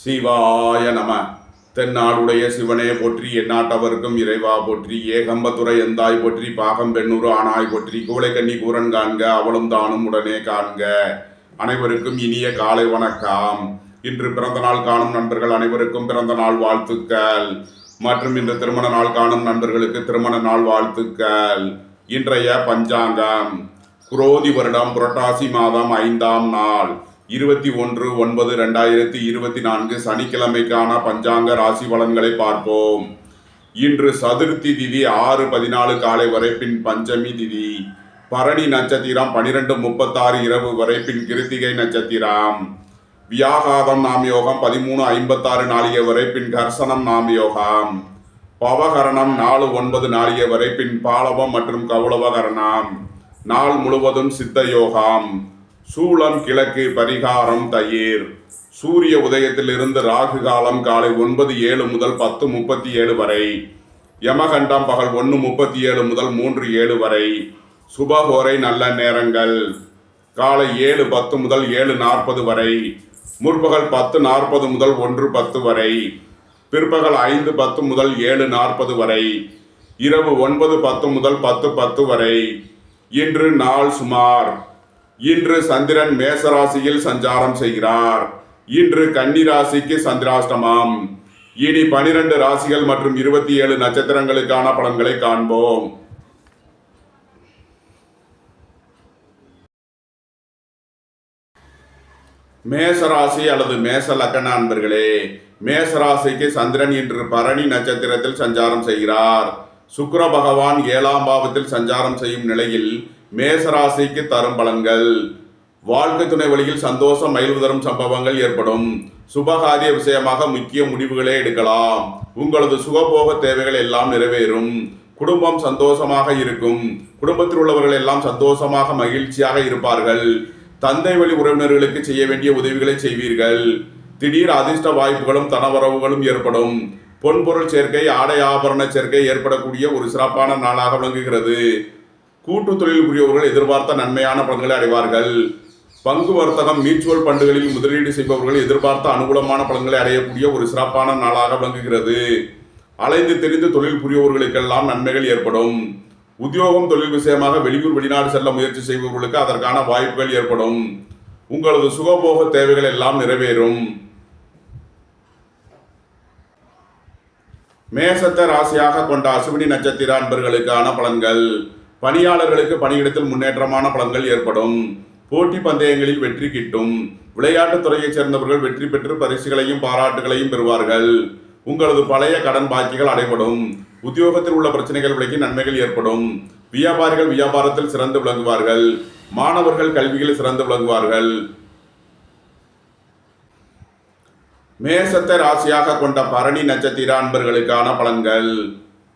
சிவாய நம. தென்னாடுடைய சிவனே போற்றி, எந்நாட்டவர்க்கும் இறைவா போற்றி, ஏகம்பத்துறை எந்தாய் போற்றி, பாகம் பெண்ணூறு ஆனாய் போற்றி, கூளை கண்ணி கூரன் காண்க அவளும் தானும் உடனே காண்க. அனைவருக்கும் இனிய காலை வணக்கம். இன்று பிறந்த நாள் காணும் நண்பர்கள் அனைவருக்கும் பிறந்த நாள் வாழ்த்துக்கள். மற்றும் இன்று திருமண நாள் காணும் நண்பர்களுக்கு திருமண நாள் வாழ்த்துக்கள். இன்றைய பஞ்சாங்கம் குரோதி வருடம் புரட்டாசி மாதம் 5ஆம் நாள் 21/9/2024 சனிக்கிழமைக்கான பஞ்சாங்க ராசி பலன்களை பார்ப்போம். இன்று சதுர்த்தி திதி 6:14 காலை வரை, பின் பஞ்சமி திதி, பரணி நட்சத்திரம் 12:36 இரவு வரை, பின் கிருத்திகை நட்சத்திரம், வியாகாதம் நாம் யோகம் 13:56 நாளிகை வரை, பின் கர்சனம் நாம் யோகம், பவகரணம் 4:09 நாளிகை வரை, பின் பாலவம் மற்றும் கௌளவகரணம். நாள் முழுவதும் சித்த யோகம். சூளம் கிழக்கு, பரிகாரம் தயிர். சூரிய உதயத்திலிருந்து ராகு காலம் காலை 9:07 முதல் 10:37 வரை, யமகண்டம் பகல் 1:37 முதல் 3:07 வரை, சுபகோரை நல்ல நேரங்கள் காலை 7:10 முதல் 7:40 வரை, முற்பகல் 10:40 முதல் 1:10 வரை, பிற்பகல் 5:10 முதல் 7:40 வரை, இரவு 9:10 முதல் 10:10 வரை. இன்று நாள் சுமார். இன்று சந்திரன் மேசராசியில் சஞ்சாரம் செய்கிறார். இன்று கன்னி ராசிக்கு சந்திராஷ்டமம். இனி 12 ராசிகள் மற்றும் 27 நட்சத்திரங்களுக்கான பலன்களை காண்போம். மேசராசி அல்லது மேச லக்கண அன்பர்களே, மேசராசிக்கு சந்திரன் இன்று பரணி நட்சத்திரத்தில் சஞ்சாரம் செய்கிறார். சுக்கிர பகவான் 7ஆம் பாவத்தில் சஞ்சாரம் செய்யும் நிலையில் மேசராசிக்கு தரும் பலன்கள். வாழ்க்கை துணை வழியில் சந்தோஷம் மகிழ்வு தரும் சம்பவங்கள் ஏற்படும். சுபகாரிய விஷயமாக முக்கிய முடிவுகளே எடுக்கலாம். உங்களது சுகபோக தேவைகள் எல்லாம் நிறைவேறும். குடும்பம் சந்தோஷமாக இருக்கும். குடும்பத்தில் உள்ளவர்கள் எல்லாம் சந்தோஷமாக மகிழ்ச்சியாக இருப்பார்கள். தந்தை வழி உறவினர்களுக்கு செய்ய வேண்டிய உதவிகளை செய்வீர்கள். திடீர் அதிர்ஷ்ட வாய்ப்புகளும் தனவரவுகளும் ஏற்படும். பொன்பொருள் சேர்க்கை, ஆடை ஆபரண சேர்க்கை ஏற்படக்கூடிய ஒரு சிறப்பான நாளாக விளங்குகிறது. கூட்டு தொழில் புரியவர்கள் எதிர்பார்த்த நன்மையான பலன்களை அடைவார்கள். பங்கு வர்த்தகம், மியூச்சுவல் ஃபண்டுகளில் முதலீடு செய்பவர்கள் எதிர்பார்த்த அனுகூலமான பலன்களை அடையக்கூடிய ஒரு சிறப்பான நாளாக விளங்குகிறது. அலைந்து தெரிந்து தொழில் புரியவர்களுக்கெல்லாம் நன்மைகள் ஏற்படும். உத்தியோகம் தொழில் விஷயமாக வெளியூர் வெளிநாடு செல்ல முயற்சி செய்பவர்களுக்கு அதற்கான வாய்ப்புகள் ஏற்படும். உங்களது சுகபோக தேவைகள் எல்லாம் நிறைவேறும். மேசத்தை ராசியாக கொண்ட அசுவினி நட்சத்திர அன்பர்களுக்கான பலன்கள். பணியாளர்களுக்கு பணியிடத்தில் முன்னேற்றமான பலன்கள் ஏற்படும். போட்டி பந்தயங்களில் வெற்றி கிட்டும். விளையாட்டுத் துறையைச் சேர்ந்தவர்கள் வெற்றி பெற்று பரிசுகளையும் பாராட்டுகளையும் பெறுவார்கள். உங்களது பழைய கடன் பாக்கிகள் அடைபடும். உத்தியோகத்தில் உள்ள பிரச்சனைகள் விலகி நன்மைகள் ஏற்படும். வியாபாரிகள் வியாபாரத்தில் சிறந்து விளங்குவார்கள். மாணவர்கள் கல்வியில் சிறந்து விளங்குவார்கள். மேசத்தை ராசியாக கொண்ட பரணி நட்சத்திர அன்பர்களுக்கான பலன்கள்.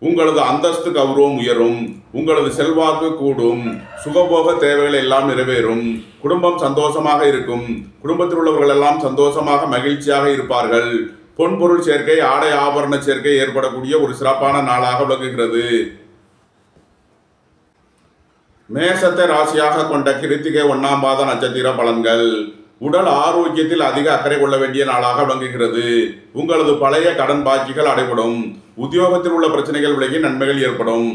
உங்களது அந்தஸ்து கௌரவம் உயரும். உங்களது செல்வாக்கு கூடும். சுகபோக தேவைகள் எல்லாம் நிறைவேறும். குடும்பம் சந்தோஷமாக இருக்கும். குடும்பத்தில் உள்ளவர்கள் எல்லாம் சந்தோஷமாக மகிழ்ச்சியாக இருப்பார்கள். பொன்பொருள் சேர்க்கை, ஆடை ஆபரண சேர்க்கை ஏற்படக்கூடிய ஒரு சிறப்பான நாளாக விளங்குகிறது. மேசத்தை ராசியாக கொண்ட கிருத்திகை 1ஆம் பாத நட்சத்திர பலன்கள். உடல் ஆரோக்கியத்தில் அதிக அக்கறை கொள்ள வேண்டிய நாளாக விளங்குகிறது. உங்களது பழைய கடன் பாக்கிகள் அடைபடும். உத்தியோகத்தில் உள்ள பிரச்சனைகள் விலகி நன்மைகள் ஏற்படும்.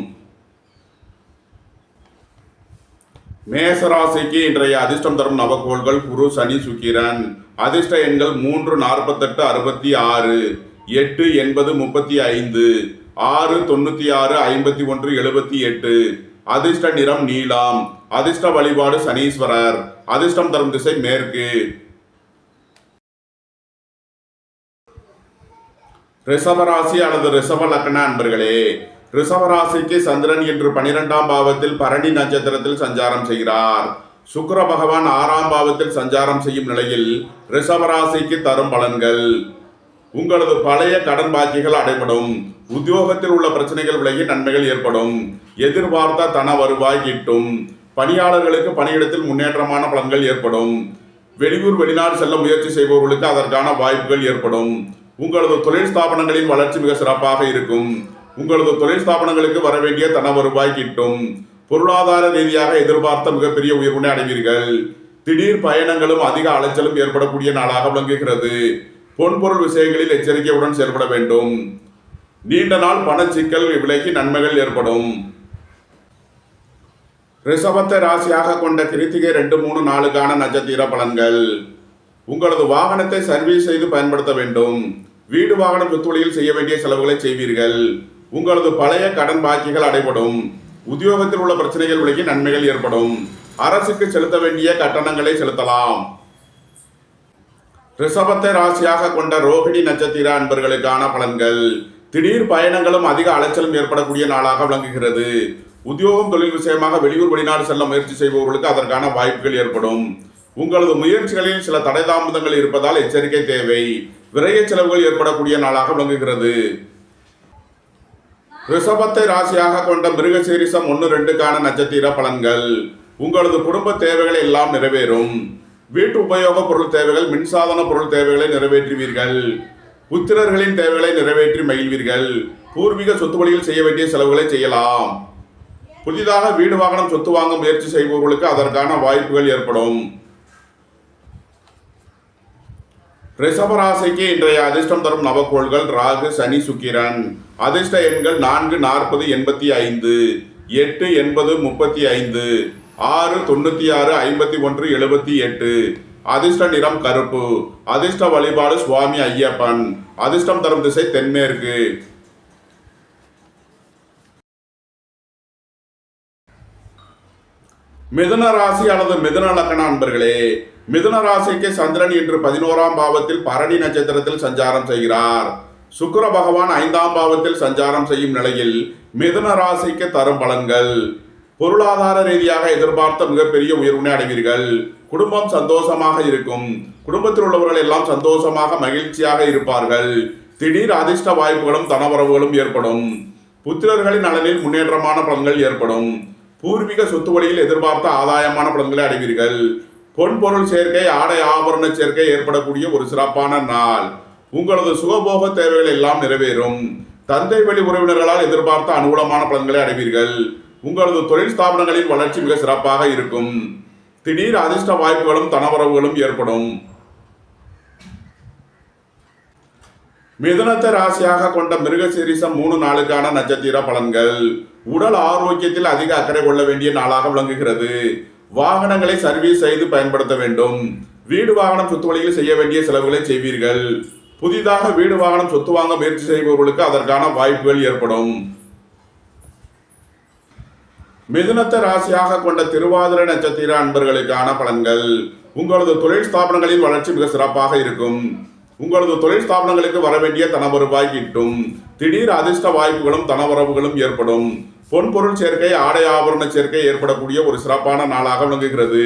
மேசராசிக்கு இன்றைய அதிர்ஷ்டம் தரும் நவகோள்கள் குரு, சனி, சுக்கிரன். அதிர்ஷ்ட எண்கள் 3, 48, 66, 8, 80, 35, 6, 96, 51, 78. அதிர்ஷ்ட நிறம் நீலம். அதிர்ஷ்ட வழிபாடு சனீஸ்வரர். அதிர்ஷ்டம் தரும் திசை மேற்கு. ரிஷபராசி அல்லது ரிஷப லக்ன அன்பர்களே, ரிஷபராசிக்கு சந்திரன் இன்று 12ஆம் பாவத்தில் பரணி நட்சத்திரத்தில் சஞ்சாரம் செய்கிறார். சுக்கிர பகவான் 6ஆம் பாவத்தில் சஞ்சாரம் செய்யும் நிலையில் ரிஷபராசிக்கு தரும் பலன்கள். உங்களது பழைய கடன் பாக்கிகள் அடைபடும். உத்தியோகத்தில் உள்ள பிரச்சனைகள் விலகி நன்மைகள் ஏற்படும். எதிர்பார்த்த தன வருவாய் கிட்டும். பணியாளர்களுக்கு பணியிடத்தில் முன்னேற்றமான பலன்கள் ஏற்படும். வெளியூர் வெளிநாடு செல்ல முயற்சி செய்பவர்களுக்கு அதற்கான வாய்ப்புகள் ஏற்படும். உங்களது தொழில் ஸ்தாபனங்களின் வளர்ச்சி மிக சிறப்பாக இருக்கும். உங்களது தொழில் ஸ்தாபனங்களுக்கு வர வேண்டிய தன வருவாய் கிட்டும். பொருளாதார ரீதியாக எதிர்பார்த்த மிகப்பெரிய உயர்வினை அடைவீர்கள். திடீர் பயணங்களும் அதிக அலைச்சலும் ஏற்படக்கூடிய நாளாக விளங்குகிறது. பொன்பொருள் விஷயங்களில் எச்சரிக்கையுடன் செயல்பட வேண்டும். நீண்ட நாள் பணச்சிக்கல் விலகி நன்மைகள் ஏற்படும். ரிஷபத்தை ராசியாக கொண்ட கிருத்திகை 2, 3, 4 நட்சத்திர பலன்கள். உங்களது வாகனத்தை சர்வீஸ் செய்து பயன்படுத்த வேண்டும். வீடு வாகனம் சொத்துவழியில் செய்ய வேண்டிய செலவுகளை செய்வீர்கள். உங்களது பழைய கடன் பாக்கிகள் அடைபடும். உத்தியோகத்தில் உள்ள பிரச்சனைகள் விலகி நன்மைகள் ஏற்படும். அரசுக்கு செலுத்த வேண்டிய கட்டணங்களை செலுத்தலாம். ரிஷபத்தை ராசியாக கொண்ட ரோகிணி நட்சத்திர அன்பர்களுக்கான பலன்கள். திடீர் பயணங்களும் அதிக அலைச்சலும் ஏற்படக்கூடிய நாளாக விளங்குகிறது. உத்தியோகம் தொழில் விஷயமாக வெளியூர் வெளிநாடு செல்ல முயற்சி செய்பவர்களுக்கு அதற்கான வாய்ப்புகள் ஏற்படும். உங்களது முயற்சிகளில் சில தடை தாமதங்கள் இருப்பதால் எச்சரிக்கை தேவை. விரைய செலவுகள் ஏற்படக்கூடிய நாளாக விளங்குகிறது. ரிஷபத்தை ராசியாக கொண்ட மிருகசீரிஷம் 1, 2 நட்சத்திர பலன்கள். உங்களது குடும்ப தேவைகள் எல்லாம் நிறைவேறும். வீட்டு உபயோக பொருள் தேவைகள், மின்சாதன பொருள் தேவைகளை நிறைவேற்றுவீர்கள். புத்திரர்களின் தேவைகளை நிறைவேற்றி மகிழ்வீர்கள். பூர்வீக சொத்து வழியில் செய்ய வேண்டிய செலவுகளை செய்யலாம். புதிதாக வீடு வாகனம் சொத்து வாங்க முயற்சி செய்பவர்களுக்கு அதற்கான வாய்ப்புகள் ஏற்படும். ரிஷபராசிக்கு இன்றைய அதிர்ஷ்டம் தரும் நவக்கோள்கள் ராகு, சனி, சுக்கிரன். அதிர்ஷ்ட எண்கள் 4, 40, 85, 8, 80, 35, 6, 96, 51, 78. அதிர்ஷ்ட நிறம் கருப்பு. அதிர்ஷ்ட வழிபாடு சுவாமி ஐயப்பன். அதிர்ஷ்டம் தரும் திசை தென்மேற்கு. மிதுன ராசி அல்லது மிதுன லக்ன அன்பர்களே, மிதுன ராசிக்கு சந்திரன் இன்று 11ஆம் பாவத்தில் பரணி நட்சத்திரத்தில் சஞ்சாரம் செய்கிறார். சுக்கிர பகவான் 5ஆம் பாவத்தில் சஞ்சாரம் செய்யும் நிலையில் மிதுன ராசிக்கு தரும் பலன்கள். பொருளாதார ரீதியாக எதிர்பார்த்த மிகப்பெரிய உயர்வினை அடைவீர்கள். குடும்பம் சந்தோஷமாக இருக்கும். குடும்பத்தில் உள்ளவர்கள் எல்லாம் சந்தோஷமாக மகிழ்ச்சியாக இருப்பார்கள். திடீர் அதிர்ஷ்ட வாய்ப்புகளும் தனவரவுகளும் ஏற்படும். புத்திரர்களின் நலனில் முன்னேற்றமான பலன்கள் ஏற்படும். பூர்வீக சொத்து வழியில் எதிர்பார்த்த ஆதாயமான பலன்களை அடைவீர்கள். பொன்பொருள் சேர்க்கை, ஆடை ஆபரண சேர்க்கை ஏற்படக்கூடிய ஒரு சிறப்பான நாள். உங்களது சுகபோக தேவைகள் எல்லாம் நிறைவேறும். தந்தை வழி உறவினர்களால் எதிர்பார்த்த அனுகூலமான பலன்களை அடைவீர்கள். உங்களது தொழில் ஸ்தாபனங்களின் வளர்ச்சி மிக சிறப்பாக இருக்கும். திடீர் அதிர்ஷ்ட வாய்ப்புகளும் தனவரவுகளும் ஏற்படும். மிதுனத்தை ராசியாக கொண்ட மிருகசீரிஷம் 3, 4 நட்சத்திர பலன்கள். உடல் ஆரோக்கியத்தில் அதிக அக்கறை கொள்ள வேண்டிய நாளாக விளங்குகிறது. வாகனங்களை சர்வீஸ் செய்து பயன்படுத்த வேண்டும். வீடு வாகனம் சொத்து வழியில் செய்ய வேண்டிய செலவுகளை செய்வீர்கள். புதிதாக வீடு வாகனம் சொத்து வாங்க முயற்சி செய்பவர்களுக்கு அதற்கான வாய்ப்புகள் ஏற்படும். மிதுனத்தை ராசியாக கொண்ட திருவாதிரை நட்சத்திர அன்பர்களுக்கான பலன்கள். உங்களது தொழில் ஸ்தாபனங்களின் வளர்ச்சி மிக சிறப்பாக இருக்கும். உங்களது தொழில் ஸ்தாபனங்களுக்கு வர வேண்டிய தனவருவாய் கிட்டும். திடீர் அதிர்ஷ்ட வாய்ப்புகளும் தனவரவுகளும் ஏற்படும். பொன்பொருள் சேர்க்கை, ஆடை ஆபரண சேர்க்கை ஏற்படக்கூடிய ஒரு சிறப்பான நாளாக விளங்குகிறது.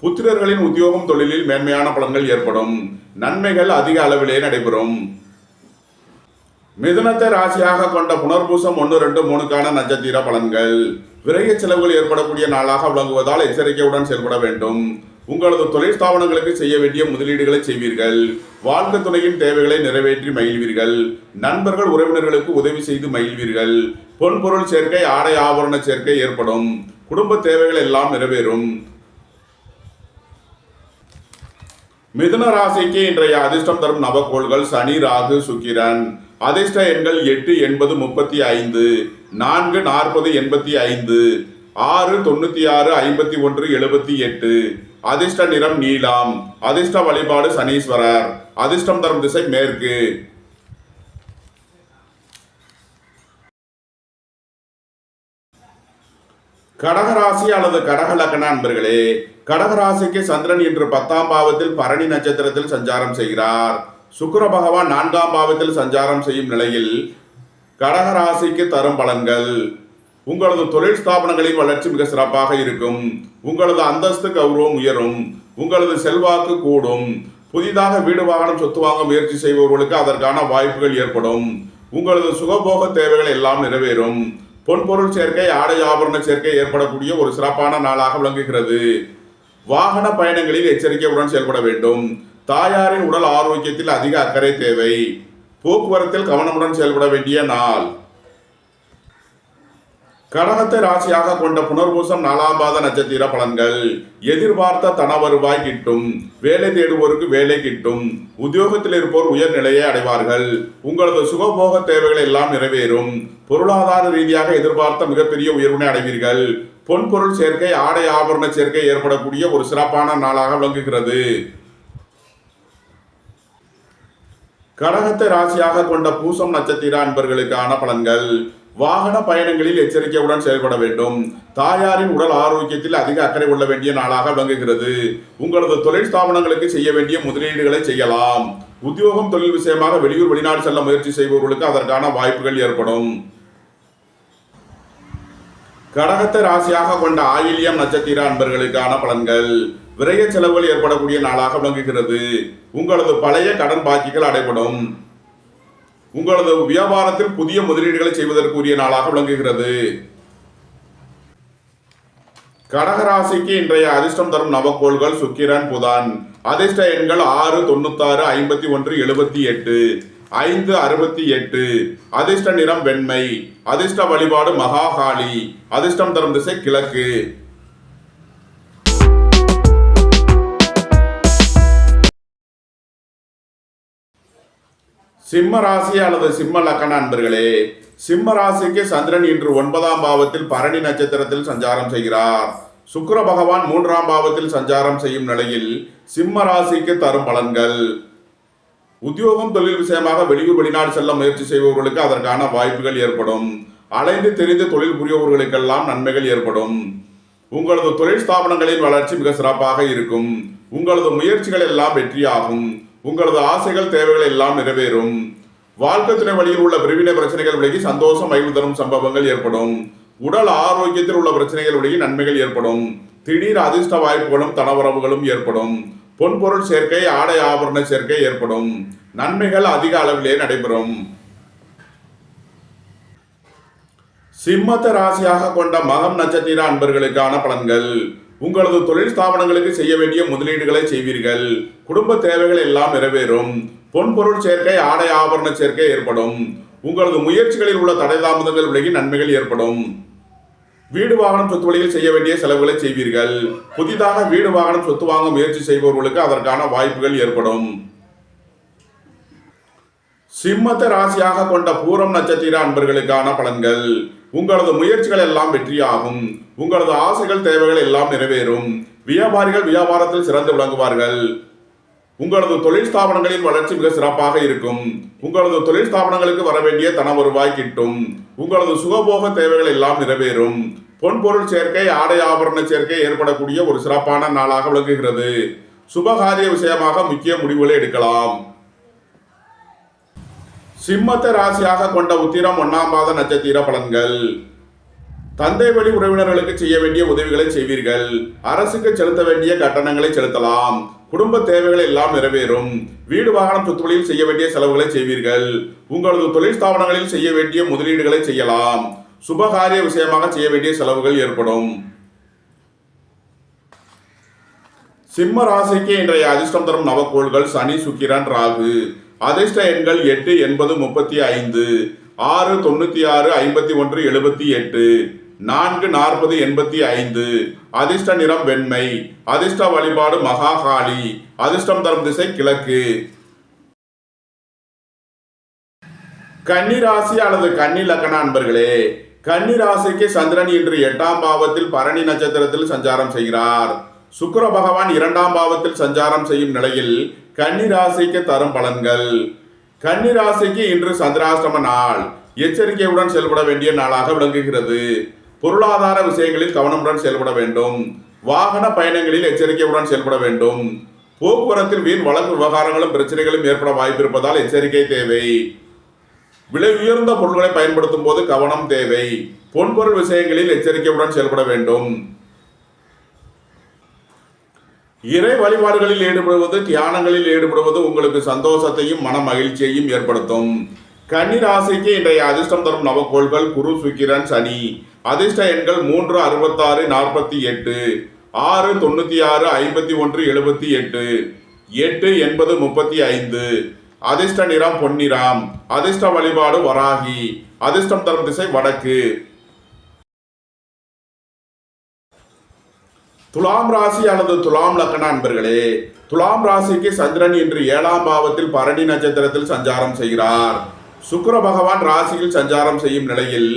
புத்திரர்களின் உத்தியோகம் தொழிலில் மேன்மையான பலன்கள் ஏற்படும். நன்மைகள் அதிக அளவிலே நடைபெறும். மிதுனத்தை ராசியாக கொண்ட புனர்பூசம் 1, 2, 3 நட்சத்திர பலன்கள். விரைய செலவுகள் ஏற்படக்கூடிய நாளாக விளங்குவதால் எச்சரிக்கையுடன் செயல்பட வேண்டும். உங்களது தொழில் ஸ்தாபனங்களுக்கு செய்ய வேண்டிய முதலீடுகளை செய்வீர்கள். வாழ்க்கை துணையின் தேவைகளை நிறைவேற்றி மகிழ்வீர்கள். நண்பர்கள் உறவினர்களுக்கு உதவி செய்து மகிழ்வீர்கள். பொன்பொருள் சேர்க்கை, ஆடை ஆபரண சேர்க்கை ஏற்படும். குடும்ப தேவைகள் எல்லாம் நிறைவேறும். மிதுன ராசிக்கு இன்றைய அதிர்ஷ்டம் தரும் நவக்கோள்கள் சனி, ராகு, சுக்கிரன். அதிர்ஷ்ட எண்கள் 8, 80, 35, 4, 40, 85, 6, 96, 51, 78. அதிர்ஷ்ட நிறம் நீலம். அதிர்ஷ்ட வழிபாடு சனீஸ்வரர். அதிர்ஷ்டம் தரும் திசை மேற்கு. கடகராசி அல்லது கடக லக்ன அன்பர்களே, கடகராசிக்கு சந்திரன் இன்று 10ஆம் பாவத்தில் பரணி நட்சத்திரத்தில் சஞ்சாரம் செய்கிறார். சுக்கிர பகவான் 4ஆம் பாவத்தில் சஞ்சாரம் செய்யும் நிலையில் கடகராசிக்கு தரும் பலன்கள். உங்களது தொழில் ஸ்தாபனங்களின் வளர்ச்சி மிக சிறப்பாக இருக்கும். உங்களது அந்தஸ்து கௌரவம் உயரும். உங்களது செல்வாக்கு கூடும். புதிதாக வீடு வாகனம் சொத்து வாங்க முயற்சி செய்பவர்களுக்கு அதற்கான வாய்ப்புகள் ஏற்படும். உங்களது சுகபோக தேவைகள் எல்லாம் நிறைவேறும். பொன்பொருள் சேர்க்கை, ஆடை ஆபரண சேர்க்கை ஏற்படக்கூடிய ஒரு சிறப்பான நாளாக விளங்குகிறது. வாகன பயணங்களில் எச்சரிக்கையுடன் செயல்பட வேண்டும். தாயாரின் உடல் ஆரோக்கியத்தில் அதிக அக்கறை தேவை. போக்குவரத்தில் கவனமுடன் செயல்பட வேண்டிய நாள். கடகத்தை ராசியாக கொண்ட புனர்பூசம் 4ஆம் பாத நட்சத்திர பலன்கள். எதிர்பார்த்த தன வருவாய் கிட்டும். வேலை தேடுவோருக்கு வேலை கிட்டும். உத்தியோகத்தில் இருப்போர் உயர்நிலையை அடைவார்கள். உங்களது சுகபோக தேவைகள் எல்லாம் நிறைவேறும். பொருளாதார ரீதியாக எதிர்பார்த்த மிகப்பெரிய உயர்வினை அடைவீர்கள். பொன்பொருள் சேர்க்கை, ஆடை ஆபரண சேர்க்கை ஏற்படக்கூடிய ஒரு சிறப்பான நாளாக விளங்குகிறது. கடகத்தை ராசியாக கொண்ட பூசம் நட்சத்திர அன்பர்களுக்கான பலன்கள். வாகன பயணங்களில் எச்சரிக்கையுடன் செயல்பட வேண்டும். தாயாரின் உடல் ஆரோக்கியத்தில் அதிக அக்கறை கொள்ள வேண்டிய நாளாக விளங்குகிறது. உங்களது தொழில் ஸ்தாபனங்களுக்கு செய்ய வேண்டிய முதலீடுகளை செய்யலாம். உத்தியோகம், தொழில் விஷயமாக வெளியூர் வெளிநாடு செல்ல முயற்சி செய்பவர்களுக்கு அதற்கான வாய்ப்புகள் ஏற்படும். கடகத்தை ராசியாக கொண்ட ஆயில்யம் நட்சத்திர அன்பர்களுக்கான பலன்கள். விரைய செலவுகள் ஏற்படக்கூடிய நாளாக விளங்குகிறது. உங்களது பழைய கடன் பாக்கிகள் அடைபடும். உங்களது வியாபாரத்தில் புதிய முதலீடுகளை செய்வதற்குரிய நாளாக விளங்குகிறது. கடகராசிக்கு இன்றைய அதிர்ஷ்டம் தரும் நவக்கோள்கள் சுக்கிரன், புதன். அதிர்ஷ்ட எண்கள் 6, 96, 51, 78, 5, 68. அதிர்ஷ்ட நிறம் வெண்மை. அதிர்ஷ்ட வழிபாடு மகாகாளி. அதிர்ஷ்டம் தரும் திசை கிழக்கு. சிம்ம ராசி அல்லது சிம்ம லக்கண அன்பர்களே, சிம்ம ராசிக்கு சந்திரன் இன்று 9ஆம் பாவத்தில் பரணி நட்சத்திரத்தில் சஞ்சாரம் செய்கிறார். சுக்கிர பகவான் 3ஆம் பாவத்தில் சஞ்சாரம் செய்யும் நிலையில் சிம்ம ராசிக்கு தரும் பலன்கள். உத்தியோகம், தொழில் விஷயமாக வெளியூர் வெளிநாடு செல்ல முயற்சி செய்பவர்களுக்கு அதற்கான வாய்ப்புகள் ஏற்படும். அலைந்து தெரிந்து தொழில் புரியவர்களுக்கெல்லாம் நன்மைகள் ஏற்படும். உங்களது தொழில் ஸ்தாபனங்களின் வளர்ச்சி மிக சிறப்பாக இருக்கும். உங்களது முயற்சிகள் எல்லாம் வெற்றியாகும். உங்களது ஆசைகள், தேவைகள் எல்லாம் நிறைவேறும். வாழ்க்கை துணை வழியில் உள்ள பிரிவினை பிரச்சனைகள் விலகி சந்தோஷம், மகிழ்வு தரும் சம்பவங்கள் ஏற்படும். உடல் ஆரோக்கியத்தில் உள்ள பிரச்சனைகள் விலகி நன்மைகள் ஏற்படும். திடீர் அதிர்ஷ்ட வாய்ப்புகளும் தனவரவுகளும் ஏற்படும். பொன்பொருள் சேர்க்கை, ஆடை ஆபரண சேர்க்கை ஏற்படும். நன்மைகள் அதிக அளவிலே நடைபெறும். சிம்மத்தை ராசியாக கொண்ட மகம் நட்சத்திர அன்பர்களுக்கான பலன்கள். உங்களது தொழில் ஸ்தாபனங்களுக்கு செய்ய வேண்டிய முதலீடுகளை செய்வீர்கள். குடும்ப தேவைகள் எல்லாம் நிறைவேறும். பொன்பொருள் சேர்க்கை, ஆடை ஆபரண சேர்க்கை ஏற்படும். உங்களது முயற்சிகளில் உள்ள தடை தாமதங்கள் விலகி நன்மைகள் ஏற்படும். வீடு வாகனம் சொத்து வழியில் செய்ய வேண்டிய செலவுகளை செய்வீர்கள். புதிதாக வீடு வாகனம் சொத்து வாங்க முயற்சி செய்பவர்களுக்கு அதற்கான வாய்ப்புகள் ஏற்படும். சிம்மத்தை ராசியாக கொண்ட பூரம் நட்சத்திர அன்பர்களுக்கான பலன்கள். உங்களது முயற்சிகள் எல்லாம் வெற்றியாகும். உங்களது ஆசைகள், தேவைகள் எல்லாம் நிறைவேறும். வியாபாரிகள் வியாபாரத்தில் சிறந்து விளங்குவார்கள். உங்களது தொழில் ஸ்தாபனங்களின் வளர்ச்சி மிக சிறப்பாக இருக்கும். உங்களது தொழில் ஸ்தாபனங்களுக்கு வர வேண்டிய தன வருவாய் கிட்டும். உங்களது சுகபோக தேவைகள் எல்லாம் நிறைவேறும். பொன்பொருள் சேர்க்கை, ஆடை ஆபரண சேர்க்கை ஏற்படக்கூடிய ஒரு சிறப்பான நாளாக விளங்குகிறது. சுபகாரிய விஷயமாக முக்கிய முடிவுகளை எடுக்கலாம். சிம்மத்தை ராசியாக கொண்ட உத்திரம் 1ஆம் பாத நட்சத்திர பலன்கள். தந்தை வழி உறவினர்களுக்கு செய்ய வேண்டிய உதவிகளை செய்வீர்கள். அரசுக்கு செலுத்த வேண்டிய கட்டணங்களை செலுத்தலாம். குடும்ப தேவைகள் எல்லாம் நிறைவேறும். வீடு வாகனம் சொத்து வழியில் செய்ய வேண்டிய செலவுகளை செய்வீர்கள். உங்களது தொழில் ஸ்தாபனங்களில் செய்ய வேண்டிய முதலீடுகளை செய்யலாம். சுபகாரிய விஷயமாக செய்ய வேண்டிய செலவுகள் ஏற்படும். சிம்ம ராசிக்கு இன்றைய அதிர்ஷ்டம் தரும் நவக்கோள்கள் சனி, சுக்கிரன், ராகு. அதிர்ஷ்ட எண்கள் 8, 80, 35, 6, 96, 51, 78, 4, 40, 85. அதிர்ஷ்ட நிறம் வெண்மை. அதிர்ஷ்ட வழிபாடு மகாகாளி. அதிர்ஷ்டம் தரும் திசை கிழக்கு. கன்னி ராசி அல்லது கன்னி லக்கண அன்பர்களே, கன்னி ராசிக்கு சந்திரன் இன்று 8ஆம் பாவத்தில் பரணி நட்சத்திரத்தில் சஞ்சாரம் செய்கிறார். சுக்கிர பகவான் 2ஆம் பாவத்தில் சஞ்சாரம் செய்யும் நிலையில் கன்னி ராசிக்கு தரும் பலன்கள். கன்னி ராசிக்கு இன்று சந்திராஷ்டம நாள். எச்சரிக்கையுடன் செயல்பட வேண்டிய நாளாக விளங்குகிறது. பொருளாதார விஷயங்களில் கவனமுடன் செயல்பட வேண்டும். வாகன பயணங்களில் எச்சரிக்கையுடன் செயல்பட வேண்டும். போக்குவரத்தில் வீண் வழக்கு விவகாரங்களும் பிரச்சனைகளும் ஏற்பட வாய்ப்பு இருப்பதால் எச்சரிக்கை தேவை. விலை உயர்ந்த பொருட்களை பயன்படுத்தும் போது கவனம் தேவை. பொன்பொருள் விஷயங்களில் எச்சரிக்கையுடன் செயல்பட வேண்டும். இறை வழிபாடுகளில் ஈடுபடுவது, தியானங்களில் ஈடுபடுவது உங்களுக்கு சந்தோஷத்தையும் மன மகிழ்ச்சியையும் ஏற்படுத்தும். கன்னி ராசிக்கு இன்றைய அதிர்ஷ்டம் தரும் நவக்கோள்கள் குரு, சுக்கிரன், சனி. அதிர்ஷ்ட எண்கள் 3, 66, 48, 6, 96, 51, 78, 8, 80, 35. அதிர்ஷ்ட நிறம் பொன்னிறம். அதிர்ஷ்ட வழிபாடு வராகி. அதிர்ஷ்டம் தரும் திசை வடக்கு. துலாம் ராசி அல்லது துலாம் லக்ன அன்பர்களே, துலாம் ராசிக்கு சந்திரன் இன்று 7ஆம் பாவத்தில் பரணி நட்சத்திரத்தில் சஞ்சாரம் செய்கிறார். சுக்கிர பகவான் ராசியில் சஞ்சாரம் செய்யும் நிலையில்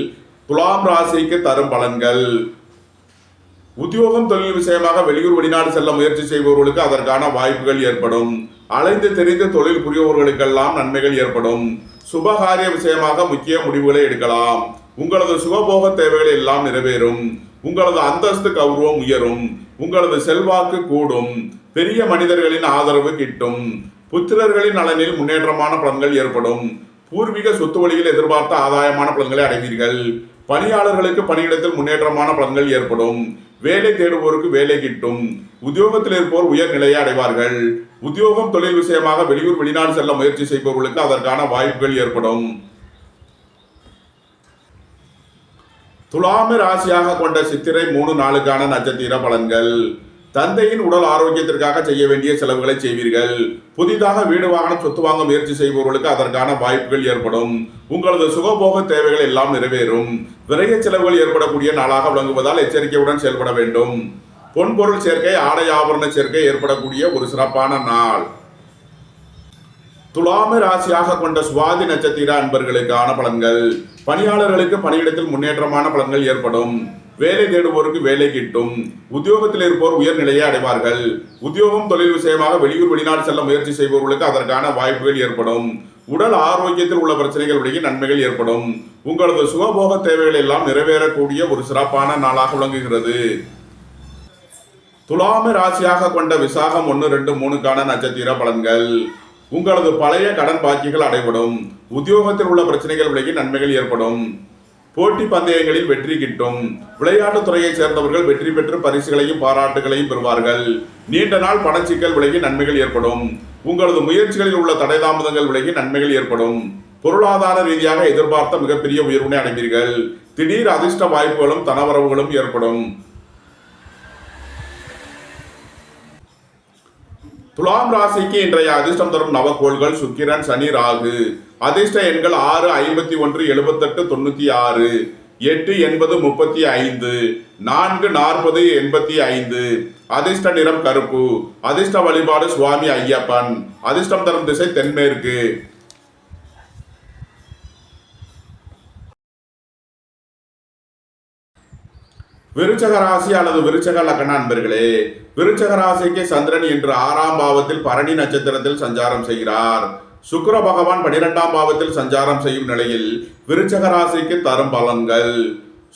துலாம் ராசிக்கு தரும் பலன்கள். உத்தியோகம் தொழில் விஷயமாக வெளியூர் வெளிநாடு செல்ல முயற்சி செய்பவர்களுக்கு அதற்கான வாய்ப்புகள் ஏற்படும். அலைந்து தெரிந்து தொழில் புரிபவர்களுக்கெல்லாம் நன்மைகள் ஏற்படும். சுபகாரிய விஷயமாக முக்கிய முடிவுகளை எடுக்கலாம். உங்களது சுகபோக தேவைகள் எல்லாம் நிறைவேறும். உங்களது அந்தஸ்து கௌரவம் உயரும். உங்களது செல்வாக்கு கூடும். பெரிய மனிதர்களின் ஆதரவு கிட்டும். புத்திரர்களின் நலனில் முன்னேற்றமான பலன்கள் ஏற்படும். பூர்வீக சொத்து வழியில் எதிர்பார்த்த ஆதாயமான பலன்களை அடைவீர்கள். பணியாளர்களுக்கு பணியிடத்தில் முன்னேற்றமான பலன்கள் ஏற்படும். வேலை தேடுவோருக்கு வேலை கிட்டும். உத்தியோகத்தில் இருப்போர் உயர் நிலையை அடைவார்கள். உத்தியோகம் தொழில் விஷயமாக வெளியூர் வெளிநாடு செல்ல முயற்சி செய்பவர்களுக்கு அதற்கான வாய்ப்புகள் ஏற்படும். துலாமி ராசியாக கொண்ட சித்திரை 3 நாளுக்கான நட்சத்திர பலன்கள். தந்தையின் உடல் ஆரோக்கியத்திற்காக செய்ய வேண்டிய செலவுகளை செய்வீர்கள். புதிதாக வீடு வாகனம் சொத்து வாங்க முயற்சி செய்பவர்களுக்கு அதற்கான வாய்ப்புகள் ஏற்படும். உங்களது சுகபோக தேவைகள் எல்லாம் நிறைவேறும். விரைய செலவுகள் ஏற்படக்கூடிய நாளாக விளங்குவதால் எச்சரிக்கையுடன் செயல்பட வேண்டும். பொன்பொருள் சேர்க்கை, ஆடை ஆபரண சேர்க்கை ஏற்படக்கூடிய ஒரு சிறப்பான நாள். துலாமி ராசியாக கொண்ட சுவாதி நட்சத்திர அன்பர்களுக்கான பலன்கள். பணியாளர்களுக்கு பணியிடத்தில் முன்னேற்றமான பலன்கள் ஏற்படும். வேலை தேடுவோருக்கு வேலை கிட்டும். உத்தியோகத்தில் இருப்போர் உயர்நிலையை அடைவார்கள். உத்தியோகம் தொழில் விஷயமாக வெளியூர் வெளிநாடு செல்ல முயற்சி செய்பவர்களுக்கு அதற்கான வாய்ப்புகள் ஏற்படும். உடல் ஆரோக்கியத்தில் உள்ள பிரச்சனைகள் விலகி நன்மைகள் ஏற்படும். உங்களது சுகபோக தேவைகள் எல்லாம் நிறைவேறக்கூடிய ஒரு சிறப்பான நாளாக விளங்குகிறது. துலாமி ராசியாக கொண்ட விசாகம் 1, 2, 3க்கான நட்சத்திர பலன்கள். உங்களது பழைய கடன் பாக்கிகள் அடைபடும். உத்தியோகத்தில் உள்ள பிரச்சனைகள் விலகி நன்மைகள் ஏற்படும். போட்டி பந்தயங்களில் வெற்றி கிட்டும். விளையாட்டுத் துறையைச் சேர்ந்தவர்கள் வெற்றி பெற்று பரிசுகளையும் பாராட்டுகளையும் பெறுவார்கள். நீண்ட நாள் பணச்சிக்கல் விலகி நன்மைகள் ஏற்படும். உங்களது முயற்சிகளில் உள்ள தடை தாமதங்கள் விலகி நன்மைகள் ஏற்படும். பொருளாதார ரீதியாக எதிர்பார்த்த மிகப்பெரிய உயர்வினை அடைவீர்கள். திடீர் அதிர்ஷ்ட வாய்ப்புகளும் தனவரவுகளும் ஏற்படும். துலாம் ராசிக்கு இன்றைய அதிர்ஷ்டம் தரும் நவக்கோள்கள் சுக்கிரன், சனி, ராகு. அதிர்ஷ்ட எண்கள் 6, 51, 78, 96, 8, 80, 35, 4, 40, 85. அதிர்ஷ்ட நிறம் கருப்பு. அதிர்ஷ்ட வழிபாடு சுவாமி ஐயப்பன். அதிர்ஷ்டம் தரும் திசை தென்மேற்கு. விருச்சக ராசி அல்லது விருச்சக லக்ன அன்பர்களே, விருச்சக ராசிக்கு சந்திரன் இன்று 6ஆம் பாவத்தில் பரணி நட்சத்திரத்தில் சஞ்சாரம் செய்கிறார். சுக்கிர பகவான் 12ஆம் பாவத்தில் சஞ்சாரம் செய்யும் நிலையில் விருச்சக ராசிக்கு தரும் பலன்கள்.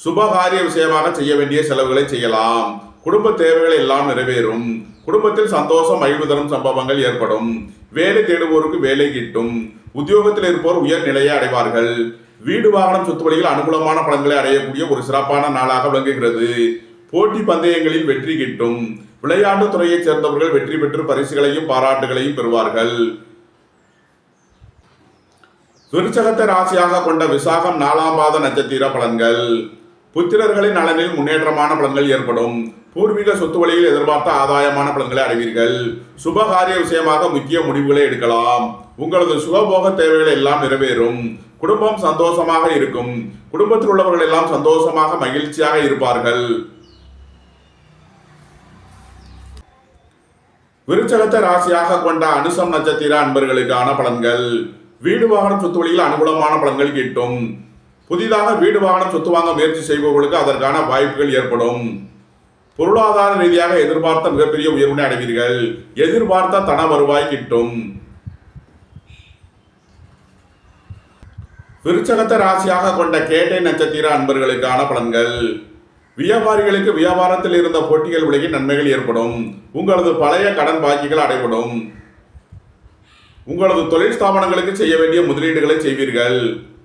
சுபகாரிய விஷயமாக செய்ய வேண்டிய செலவுகளை செய்யலாம். குடும்ப தேவைகள் எல்லாம் நிறைவேறும். குடும்பத்தில் சந்தோஷம் மகிழ்வு தரும் சம்பவங்கள் ஏற்படும். வேலை தேடுவோருக்கு வேலை கிட்டும். உத்தியோகத்தில் இருப்போர் உயர் நிலையை அடைவார்கள். வீடு வாகனம் சொத்து வழியில் அனுகூலமான பலன்களை அடையக்கூடிய ஒரு சிறப்பான நாளாக விளங்குகிறது. போட்டி பந்தயங்களில் வெற்றி கிட்டும். விளையாட்டுத் துறையைச் சேர்ந்தவர்கள் வெற்றி பெற்று பரிசுகளையும் பாராட்டுகளையும் பெறுவார்கள். விருச்சகத்தை ராசியாக கொண்ட விசாகம் 4ஆம் பாத நட்சத்திர பலன்கள். புத்திரர்களின் நலனில் முன்னேற்றமான பலன்கள் ஏற்படும். பூர்வீக சொத்து வழியில் எதிர்பார்த்த ஆதாயமான பலன்களை அடைவீர்கள். சுபகாரிய விஷயமாக முக்கிய முடிவுகளை எடுக்கலாம். உங்களது சுகபோக தேவைகள் எல்லாம் நிறைவேறும். குடும்பம் சந்தோஷமாக இருக்கும். குடும்பத்தில் உள்ளவர்கள் எல்லாம் சந்தோஷமாக மகிழ்ச்சியாக இருப்பார்கள். விருச்சகத்தை ராசியாக கொண்ட அனுசம் நட்சத்திர அன்பர்களுக்கான பலன்கள். வீடு வாகனம் சொத்து வழியில் அனுகூலமான பலன்கள் கிட்டும். புதிதாக வீடு வாகனம் சொத்து வாங்க முயற்சி செய்பவர்களுக்கு அதற்கான வாய்ப்புகள் ஏற்படும். பொருளாதார ரீதியாக எதிர்பார்த்த மிகப்பெரிய உயர்வினை அடைவீர்கள். எதிர்பார்த்த தன வருவாய் கிட்டும். விருச்சகத்தை ராசியாக கொண்ட கேட்டை நட்சத்திர அன்பர்களுக்கான பலன்கள். வியாபாரிகளுக்கு வியாபாரத்தில் இருந்த போட்டிகள் விலகி நன்மைகள் ஏற்படும். உங்களது பழைய கடன் பாக்கிகள் அடைபடும். உங்களது தொழில் ஸ்தாபனங்களுக்கு செய்ய வேண்டிய முதலீடுகளை செய்வீர்கள்.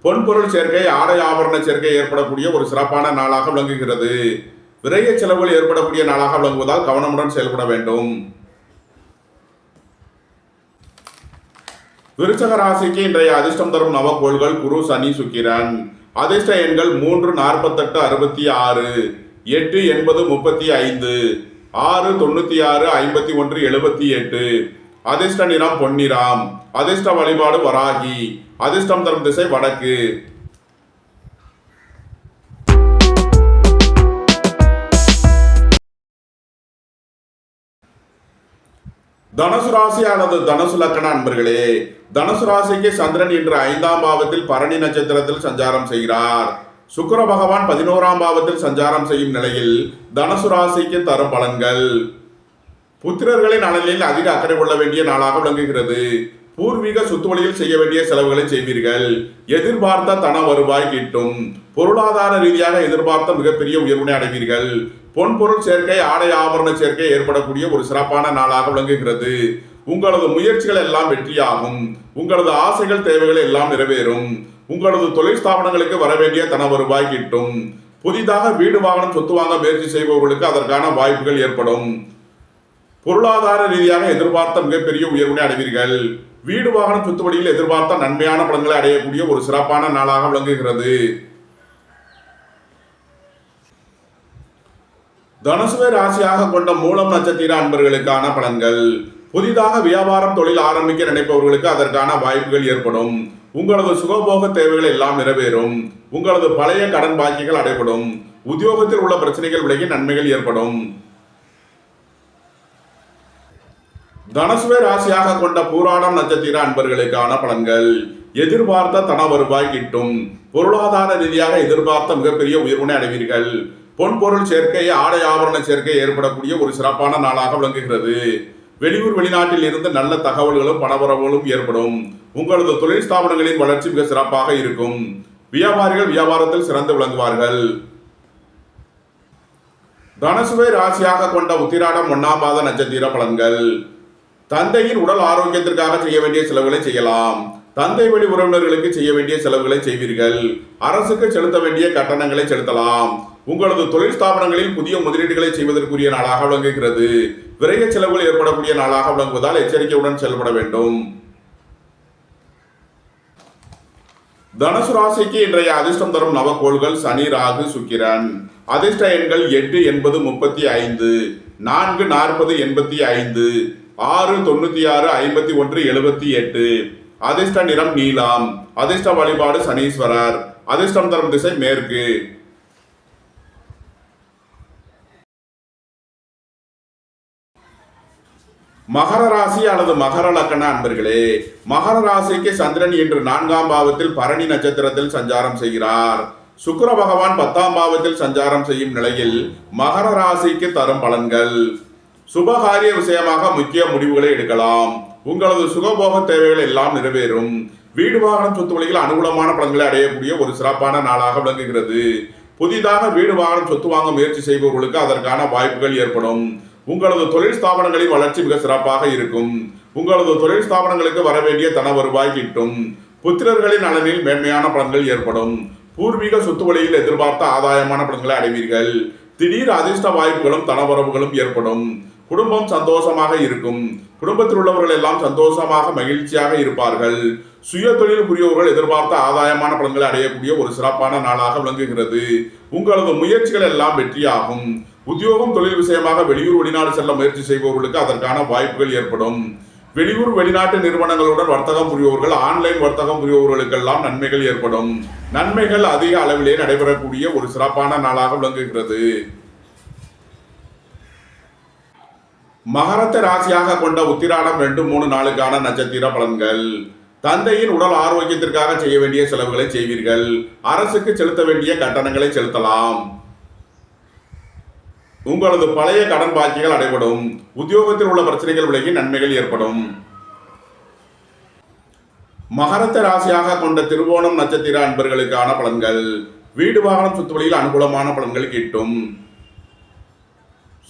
பொன்பொருள் சேர்க்கை, ஆடை ஆபரண சேர்க்கை ஏற்படக்கூடிய ஒரு சிறப்பான நாளாக விளங்குகிறது. விரைய செலவுகள் ஏற்படக்கூடிய நாளாக விளங்குவதால் கவனமுடன் செயல்பட வேண்டும். விருச்சக ராசிக்கு இன்றைய அதிர்ஷ்டம் தரும் நவக்கோள்கள் குரு, சனி, சுக்கிரன். அதிர்ஷ்ட எண்கள் 3, 48, 66, 8, 80, 35, 6, 96, 51, 78. அதிர்ஷ்ட நிறம் பொன்னிறம். அதிர்ஷ்ட வழிபாடு வராகி. அதிர்ஷ்டம் தரும் திசை வடக்கு. தனுசு ராசி அல்லது தனுசு லக்கண அன்பர்களே, தனுசு ராசிக்கு சந்திரன் இன்று 5ஆம் பாவத்தில் பரணி நட்சத்திரத்தில் சஞ்சாரம் செய்கிறார். சுக்கிர பகவான் 11ஆம் பாவத்தில் சஞ்சாரம் செய்யும் நிலையில் தனுசு ராசிக்கு தரும் பலன்கள். புத்திரர்களின் நலனில் அதிக அக்கறை கொள்ள வேண்டிய நாளாக விளங்குகிறது. பூர்வீக சொத்து வழியில் செய்ய வேண்டிய செலவுகளை செய்வீர்கள். எதிர்பார்த்த தன வருவாய் கிட்டும். பொருளாதார ரீதியாக எதிர்பார்த்த மிகப்பெரிய உயர்வினை அடைவீர்கள். பொன்பொருள் சேர்க்கை, ஆடை ஆபரண சேர்க்கை ஏற்படக்கூடிய ஒரு சிறப்பான நாளாக விளங்குகிறது. உங்களது முயற்சிகள் எல்லாம் வெற்றியாகும். உங்களது ஆசைகள், தேவைகள் எல்லாம் நிறைவேறும். உங்களது தொழில் ஸ்தாபனங்களுக்கு வர வேண்டிய தன வருவாய் கிட்டும். புதிதாக வீடு வாகனம் சொத்து வாங்க முயற்சி செய்பவர்களுக்கு அதற்கான வாய்ப்புகள் ஏற்படும். பொருளாதார ரீதியாக எதிர்பார்த்த மிகப்பெரிய உயர்வினை அடைவீர்கள். வீடு வாகனம் சொத்து வழியில் எதிர்பார்த்த நன்மையான பலன்களை அடையக்கூடிய ஒரு சிறப்பான நாளாக விளங்குகிறது. தனுசுவை ராசியாக கொண்ட மூலம் நட்சத்திர அன்பர்களுக்கான பலன்கள். புதிதாக வியாபாரம் தொழில் ஆரம்பிக்க நினைப்பவர்களுக்கு அதற்கான வாய்ப்புகள் ஏற்படும். உங்களது சுகபோக தேவைகள் எல்லாம் நிறைவேறும். உங்களது பழைய கடன் பாக்கிகள் அடைபடும். உத்தியோகத்தில் உள்ள பிரச்சனைகள் விலகி நன்மைகள் ஏற்படும். தனுசுவை ராசியாக கொண்ட பூராடம் நட்சத்திர அன்பர்களுக்கான பலன்கள். எதிர்பார்த்த தன வருவாய் கிட்டும். பொருளாதார ரீதியாக எதிர்பார்த்த மிகப்பெரிய உயர்வினை அடைவீர்கள். பொன்பொருள் சேர்க்கை, ஆடை ஆபரண சேர்க்கை ஏற்படக்கூடிய ஒரு சிறப்பான நாளாக விளங்குகிறது. வெளியூர் வெளிநாட்டில் இருந்து நல்ல தகவல்களும் பணவரவுகளும் ஏற்படும். உங்களது தொழில் ஸ்தாபனங்களின் வளர்ச்சி மிக சிறப்பாக இருக்கும். வியாபாரிகள் வியாபாரத்தில் சிறந்து விளங்குவார்கள். தனுசுவை ராசியாக கொண்ட உத்திராடம் 1ஆம் பாத நட்சத்திர பலன்கள். தந்தையின் உடல் ஆரோக்கியத்திற்காக செய்ய வேண்டிய செலவுகளை செய்யலாம். தந்தை வழி உறவினர்களுக்கு செய்ய வேண்டிய செலவுகளை செய்வீர்கள். அரசுக்கு செலுத்த வேண்டிய கட்டணங்களை செலுத்தலாம். உங்களது தொழில் ஸ்தாபனங்களில் புதிய முதலீடுகளை செய்வதற்குரிய நாளாக விளங்குகிறது. விரைய செலவுகள் ஏற்படக்கூடிய நாளாக விளங்குவதால் எச்சரிக்கையுடன் செயல்பட வேண்டும். தனுசு ராசிக்கு இன்றைய அதிர்ஷ்டம் தரும் நவக்கோள்கள் சனி, ராகு, சுக்கிரன். அதிர்ஷ்ட எண்கள் 8, 80, 35, 4, 40, 85, 6, 96, 51, 78. அதிர்ஷ்ட நிறம் நீலம். அதிர்ஷ்ட வழிபாடு சனீஸ்வரர். அதிர்ஷ்டம் தரும் திசை மேற்கு. மகர ராசி அல்லது மகர லக்கண அன்பர்களே, மகர ராசிக்கு சந்திரன் இன்று 4ஆம் பாவத்தில் பரணி நட்சத்திரத்தில் சஞ்சாரம் செய்கிறார். சுக்கிர பகவான் 10ஆம் பாவத்தில் சஞ்சாரம் செய்யும் நிலையில் மகர ராசிக்கு தரும் பலன்கள். சுபகாரிய விஷயமாக முக்கிய முடிவுகளை எடுக்கலாம். உங்களது சுகபோக தேவைகள் எல்லாம் நிறைவேறும். வீடு வாகனம் சொத்து வழியில் அனுகூலமான பலன்களை அடையக்கூடிய ஒரு சிறப்பான நாளாக விளங்குகிறது. புதிதாக வீடு வாகனம் சொத்து வாங்க முயற்சி செய்பவர்களுக்கு அதற்கான வாய்ப்புகள் ஏற்படும். உங்களது தொழில் ஸ்தாபனங்களின் வளர்ச்சி மிக சிறப்பாக இருக்கும். உங்களது தொழில் ஸ்தாபனங்களுக்கு வர வேண்டிய தன வருவாய் கிட்டும். புத்திரர்களின் நலனில் மேன்மையான பலன்கள் ஏற்படும். பூர்வீக சொத்து வழியில் எதிர்பார்த்த ஆதாயமான பலன்களை அடைவீர்கள். திடீர் அதிர்ஷ்ட வாய்ப்புகளும் தனவரவுகளும் ஏற்படும். குடும்பம் சந்தோஷமாக இருக்கும். குடும்பத்தில் உள்ளவர்கள் எல்லாம் சந்தோஷமாக மகிழ்ச்சியாக இருப்பார்கள். சுய தொழில் புரியவர்கள் எதிர்பார்த்த ஆதாயமான பலன்களை அடையக்கூடிய ஒரு சிறப்பான நாளாக விளங்குகிறது. உங்களது முயற்சிகள் எல்லாம் வெற்றியாகும். உத்தியோகம் தொழில் விஷயமாக வெளியூர் வெளிநாடு செல்ல முயற்சி செய்பவர்களுக்கு அதற்கான வாய்ப்புகள் ஏற்படும். வெளியூர் வெளிநாட்டு நிறுவனங்களுடன் வர்த்தகம் புரிபவர்கள், ஆன்லைன் வர்த்தகம் புரிபவர்களுக்கெல்லாம் நன்மைகள் ஏற்படும். நன்மைகள் அதிக அளவிலே நடைபெறக்கூடிய ஒரு சிறப்பான நாளாக விளங்குகிறது. மகரத்தை ராசியாக கொண்ட உத்திராடம் 2, 3 நாளுக்கான நட்சத்திர பலன்கள். தந்தையின் உடல் ஆரோக்கியத்திற்காக செய்ய வேண்டிய செலவுகளை செய்வீர்கள். அரசுக்கு செலுத்த வேண்டிய கட்டணங்களை செலுத்தலாம். உங்களது பழைய கடன் பாக்கிகள் அடைபடும். உத்தியோகத்தில் உள்ள பிரச்சனைகள் விலகி நன்மைகள் ஏற்படும். மகரத்தை ராசியாக கொண்ட திருவோணம் நட்சத்திர அன்பர்களுக்கான பலன்கள். வீடு வாகனம் சொத்து வழியில் அனுகூலமான பலன்கள் கிட்டும்.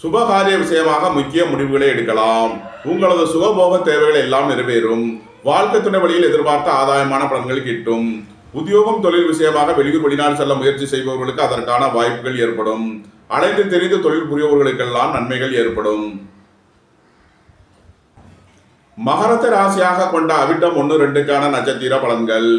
சுபகாரிய விஷயமாக முக்கிய முடிவுகளை எடுக்கலாம். உங்களது சுகபோக தேவைகள் எல்லாம் நிறைவேறும். வாழ்க்கை துணை வழியில் எதிர்பார்த்த ஆதாயமான பலன்கள் கிட்டும். உத்தியோகம் தொழில் விஷயமாக வெளியூர் வெளிநாடு செல்ல முயற்சி செய்பவர்களுக்கு அதற்கான வாய்ப்புகள் ஏற்படும். அனைத்து தெரிந்து தொழில் புரியவர்களுக்கெல்லாம் நன்மைகள் ஏற்படும். மகரத்தை ராசியாக கொண்ட அவிட்டம் 1, 2க்கான நட்சத்திர பலன்கள்.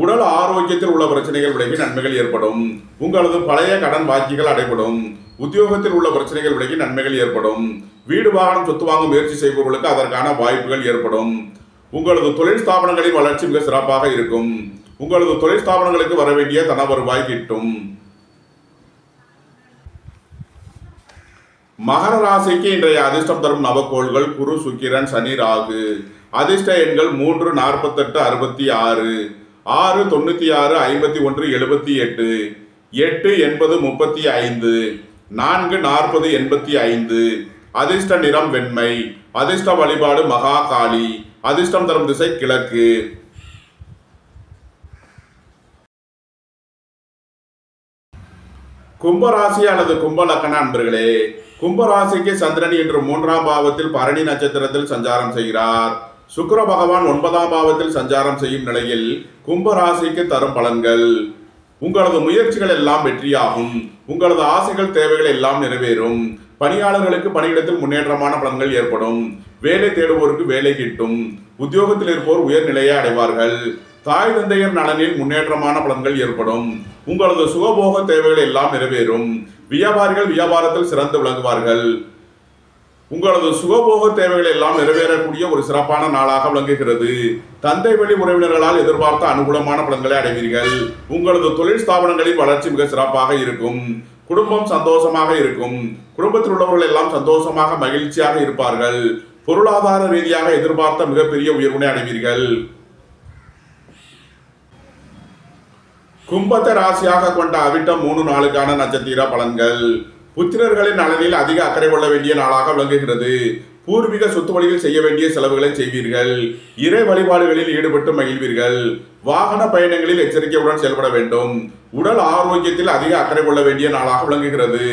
உடல் ஆரோக்கியத்தில் உள்ள பிரச்சனைகள் விலகி நன்மைகள் ஏற்படும். உங்களது பழைய கடன் பாக்கிகள் அடைபடும். உத்தியோகத்தில் உள்ள பிரச்சனைகள் விலகி நன்மைகள் ஏற்படும். வீடு வாகனம் சொத்து வாங்க முயற்சி செய்பவர்களுக்கு அதற்கான வாய்ப்புகள் ஏற்படும். உங்களது தொழில் ஸ்தாபனங்களின் வளர்ச்சி மிக சிறப்பாக இருக்கும். உங்களது தொழில் ஸ்தாபனங்களுக்கு வர வேண்டிய தன வருவாய் கிட்டும். மகர ராசிக்கு இன்றைய அதிர்ஷ்டம் தரும் நவக்கோள்கள் குரு, சுக்கிரன், சனி, ராகு. அதிர்ஷ்ட எண்கள் 3, 48, 66, 6, 96, 51, 78, 8, 80, 35, 4, 40, 85. அதிர்ஷ்ட நிறம் வெண்மை. அதிர்ஷ்ட வழிபாடு மகா காளி. அதிர்ஷ்டம் தரும் திசை கிழக்கு. கும்பராசி அல்லது கும்ப லக்கண அன்பர்களே, கும்பராசிக்கு சந்திரன் இன்று 3ஆம் பாவத்தில் பரணி நட்சத்திரத்தில் சஞ்சாரம் செய்கிறார். சுக்கிர பகவான் 9ஆம் பாவத்தில் சஞ்சாரம் செய்யும் நிலையில் கும்பராசிக்கு தரும் பலன்கள்: உங்களது முயற்சிகள் எல்லாம் வெற்றியாகும். உங்களது ஆசைகள் தேவைகள் எல்லாம் நிறைவேறும். பணியாளர்களுக்கு பணியிடத்தில் முன்னேற்றமான பலன்கள் ஏற்படும். வேலை தேடுவோருக்கு வேலை கிட்டும். உத்தியோகத்தில் இருப்போர் உயர்நிலையை அடைவார்கள். தாய் தந்தையர் நலனில் முன்னேற்றமான பலன்கள் ஏற்படும். உங்களது சுகபோக தேவைகள் எல்லாம் நிறைவேறும். வியாபாரிகள் வியாபாரத்தில் சிறந்து விளங்குவார்கள். உங்களது சுகபோக தேவைகள் எல்லாம் நிறைவேறக்கூடிய ஒரு சிறப்பான நாளாக விளங்குகிறது. தந்தை வழி உறவினர்களால் எதிர்பார்த்த அனுகூலமான பலன்களை அடைவீர்கள். உங்களது தொழில் ஸ்தாபனங்களின் வளர்ச்சி மிக சிறப்பாக இருக்கும். குடும்பம் சந்தோஷமாக இருக்கும். குடும்பத்தில் உள்ளவர்கள் எல்லாம் சந்தோஷமாக மகிழ்ச்சியாக இருப்பார்கள். பொருளாதார ரீதியாக எதிர்பார்த்த மிகப்பெரிய உயர்வினை அடைவீர்கள். கும்பத்தை ராசியாக கொண்ட அவிட்டம் 3 நாளுக்கான நட்சத்திர பலன்கள்: புத்திரர்களின் நலனில் அதிக அக்கறை கொள்ள வேண்டிய நாளாக விளங்குகிறது. பூர்வீக சொத்து வழியில் செய்ய வேண்டிய செலவுகளை செய்வீர்கள். இறை வழிபாடுகளில் ஈடுபட்டு மகிழ்வீர்கள். வாகன பயணங்களில் எச்சரிக்கையுடன் செயல்பட வேண்டும். உடல் ஆரோக்கியத்தில் அதிக அக்கறை கொள்ள வேண்டிய நாளாக விளங்குகிறது.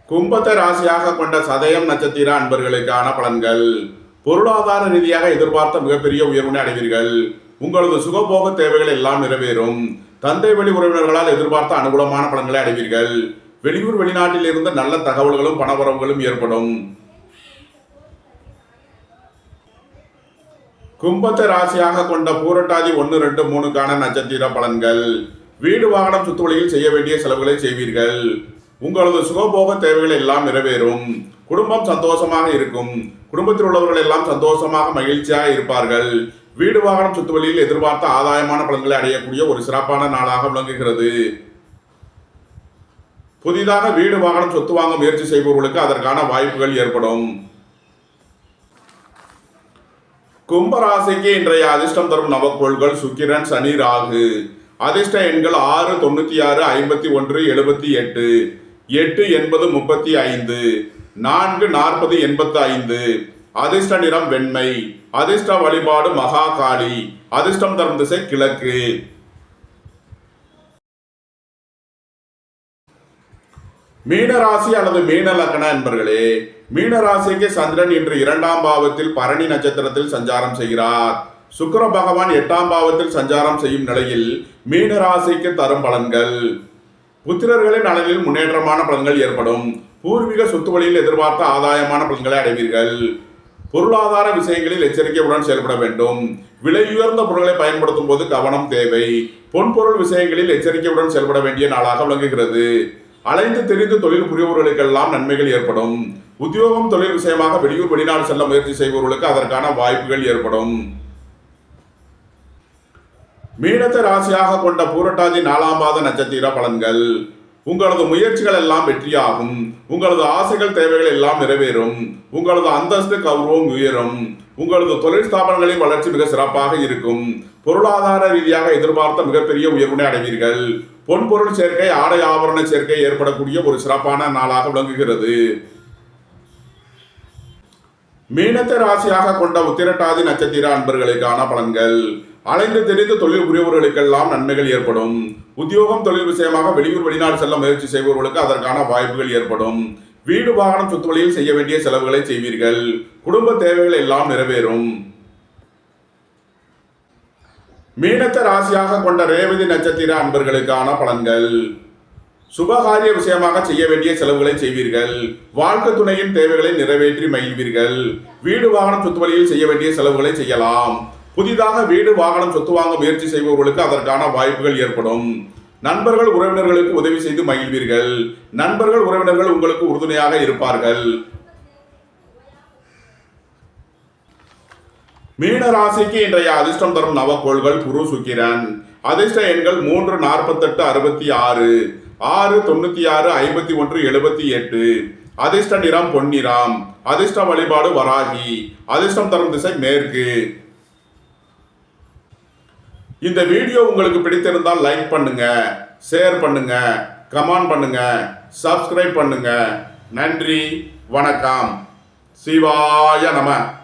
கும்பத்தை ராசியாக கொண்ட சதயம் நட்சத்திர அன்பர்களுக்கான பலன்கள்: பொருளாதார ரீதியாக எதிர்பார்த்த மிகப்பெரிய உயர்வினை அடைவீர்கள். உங்களது சுகபோக தேவைகள் எல்லாம் நிறைவேறும். தந்தை வழி உறவினர்களால் எதிர்பார்த்த அனுகூலமான பலன்களை அடைவீர்கள். வெளியூர் வெளிநாட்டில் இருந்து நல்ல தகவல்களும் பணவரவுகளும் ஏற்படும். கும்பத்தை ராசியாக கொண்ட பூரட்டாதி 1, 2, 3க்கான நட்சத்திர பலன்கள்: வீடு வாகனம் சுத்து வழியில் செய்ய வேண்டிய செலவுகளை செய்வீர்கள். உங்களது சுகபோக தேவைகள் எல்லாம் நிறைவேறும். குடும்பம் சந்தோஷமாக இருக்கும். குடும்பத்தில் உள்ளவர்கள் எல்லாம் சந்தோஷமாக மகிழ்ச்சியாக இருப்பார்கள். வீடு வாகனம் சொத்து வழியில் எதிர்பார்த்த ஆதாயமான பலன்களை அடையக்கூடிய ஒரு சிறப்பான நாளாக விளங்குகிறது. புதிதாக வீடு வாகனம் சொத்து வாங்க முயற்சி செய்பவர்களுக்கு அதற்கான வாய்ப்புகள் ஏற்படும். கும்பராசிக்கு இன்றைய அதிர்ஷ்டம் தரும் நவக்கோள்கள் சுக்கிரன், சனி, ராகு. அதிர்ஷ்ட எண்கள் 6, 96, 51, 78, 8, 80, 35, 4, 40, 85. அதிர்ஷ்ட நிறம் வெண்மை. அதிர்ஷ்ட வழிபாடு மகா காளி. அதிர்ஷ்டம் தரும் திசை கிழக்கு. மீனராசி அல்லது மீன லக்கண என்பர்களே, மீனராசிக்கு சந்திரன் இன்று 2ஆம் பாவத்தில் பரணி நட்சத்திரத்தில் சஞ்சாரம் செய்கிறார். சுக்கிர பகவான் 8ஆம் பாவத்தில் சஞ்சாரம் செய்யும் நிலையில் மீனராசிக்கு தரும் பலன்கள்: புத்திரர்களின் நலனில் முன்னேற்றமான பலன்கள் ஏற்படும். பூர்வீக சொத்து வழியில் எதிர்பார்த்த ஆதாயமான பலன்களை அடைவீர்கள். பொருளாதார விஷயங்களில் எச்சரிக்கையுடன் செயல்பட வேண்டும். விலையுயர்ந்த பொருட்களை பயன்படுத்தும் போது கவனம் தேவை. பொன்பொருள் விஷயங்களில் எச்சரிக்கையுடன் செயல்பட வேண்டிய நாளாக விளங்குகிறது. அலைந்து தெரிந்து தொழில் புரிபவர்களுக்கெல்லாம் நன்மைகள் ஏற்படும். உத்தியோகம் தொழில் விஷயமாக வெளியூர் வெளிநாடு செல்ல முயற்சி செய்பவர்களுக்கு அதற்கான வாய்ப்புகள் ஏற்படும். மீனத்தை ராசியாக கொண்ட பூரட்டாதி 4ஆம் பாத நட்சத்திர பலன்கள்: உங்களது முயற்சிகள் எல்லாம் வெற்றியாகும். உங்களது ஆசைகள் தேவைகள் எல்லாம் நிறைவேறும். உங்களது அந்தஸ்து கௌரவம் உயரும். உங்களது தொழில் ஸ்தாபனங்களின் வளர்ச்சி மிக சிறப்பாக இருக்கும். பொருளாதார ரீதியாக எதிர்பார்த்த மிகப்பெரிய உயர்வினை அடைவீர்கள். பொன்பொருள் சேர்க்கை, ஆடை ஆபரண சேர்க்கை ஏற்படக்கூடிய ஒரு சிறப்பான நாளாக விளங்குகிறது. மீனத்தை ராசியாக கொண்ட உத்திரட்டாதி நட்சத்திர அன்பர்களுக்கான பலன்கள்: அலைந்து தெரிந்து தொழில் புரியவர்களுக்கெல்லாம் நன்மைகள் ஏற்படும். உத்தியோகம் தொழில் விஷயமாக வெளியூர் வெளிநாடு செல்ல முயற்சி செய்பவர்களுக்கு அதற்கான வாய்ப்புகள் ஏற்படும். வீடு வாகனம் சொத்து வழியில் செய்ய வேண்டிய செலவுகளை செய்வீர்கள். குடும்ப தேவைகள் எல்லாம் நிறைவேறும். மீனத்தை ராசியாக கொண்ட ரேவதி நட்சத்திர அன்பர்களுக்கான பலன்கள்: சுபகாரிய விஷயமாக செய்ய வேண்டிய செலவுகளை செய்வீர்கள். வாழ்க்கை துணையின் தேவைகளை நிறைவேற்றி மகிழ்வீர்கள். வீடு வாகனம் சொத்து வழியில் செய்ய வேண்டிய செலவுகளை செய்யலாம். புதிதாக வீடு வாகனம் சொத்து வாங்க முயற்சி செய்பவர்களுக்கு அதற்கான வாய்ப்புகள் ஏற்படும். நண்பர்கள் உறவினர்களுக்கு உதவி செய்து மகிழ்வீர்கள். நண்பர்கள் உறவினர்கள் உங்களுக்கு உறுதுணையாக இருப்பார்கள். மீன ராசிக்கு இன்றைய அதிர்ஷ்டம் தரும் நவக்கோள்கள் குரு, சுக்கிரன். அதிர்ஷ்ட எண்கள் 3, 48, 66, 696 51 78. அதிர்ஷ்ட நிறம் பொன்னிறம். அதிர்ஷ்ட வழிபாடு வராகி. அதிர்ஷ்டம் தரும் திசை மேற்கு. இந்த வீடியோ உங்களுக்கு பிடித்திருந்தால் லைக் பண்ணுங்க, ஷேர் பண்ணுங்க, கமெண்ட் பண்ணுங்க, சப்ஸ்கிரைப் பண்ணுங்க. நன்றி, வணக்கம். சிவாய நம.